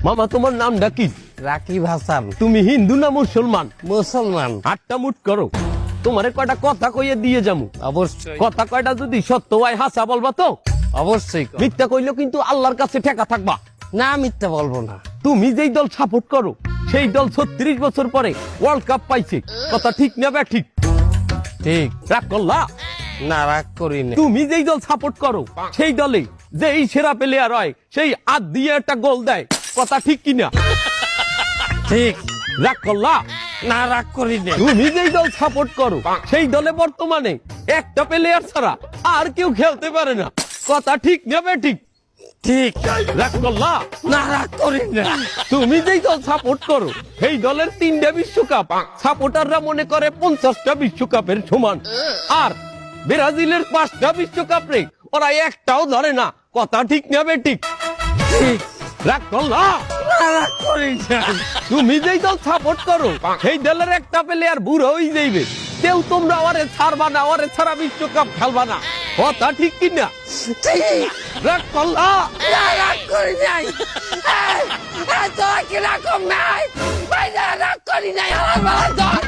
মামা তোমার নামটা কি? রাকিব হাসান। তুমি হিন্দু না মুসলমান? মুসলমান। আটটা মুট করো, তোমারে কয়টা কথা কইয়ে দিয়ে যামু। অবশ্যই কথা কয়টা যদি সত্য হয় হাসা বলবা তো? অবশ্যই। মিথ্যা কইলেও কিন্তু আল্লাহর কাছে ঠেকা থাকবা। না মিথ্যা বলবো না। তুমি যেই দল সাপোর্ট করো সেই দল 36 বছর পরে ওয়ার্ল্ড কাপ পাইছে, কথা ঠিক না বে ঠিক? ঠিক। রাগ করলা? না রাগ করি না। তুমি যেই দল সাপোর্ট করো সেই দলে যেই সেরা প্লেয়ার হয় সেই হাত দিয়ে একটা গোল দেয়, কথা ঠিক কিনা? ঠিক। রাগ করলা? না রাগ করি না। তুমি যেই দল সাপোর্ট করো সেই দলে বর্তমানে একটা প্লেয়ার ছাড়া আর কেউ খেলতে পারে না, কথা ঠিক না বে ঠিক? ঠিক। রাগ করলা? না রাগ করি না। তুমি যেই দল সাপোর্ট করো সেই দলের 3টা বিশ্বকাপ সাপোর্টাররা মনে করে 50টা বিশ্বকাপের সমান, আর ব্রাজিলের 5টা বিশ্বকাপ রে ওরা একটাও ধরে না, কথা ঠিক না বে ঠিক? ঠিক। রাগ করলা? না রাগ করি না। তুমি যেই দল সাপোর্ট করো সেই দলের একটা প্লেয়ার বুড়ো হয়ে যাইবে, কেউ তোমরা ওরে ছাড়বা না, ওরে ছাড়া বিশ্বকাপ খেলবা না, কথা ঠিক কিনা? ঠিক। রাগ করলা? না রাগ করি নাই। তোরা কি রাগ নাই? ভাই রাগ করি নাই। আমার বাবা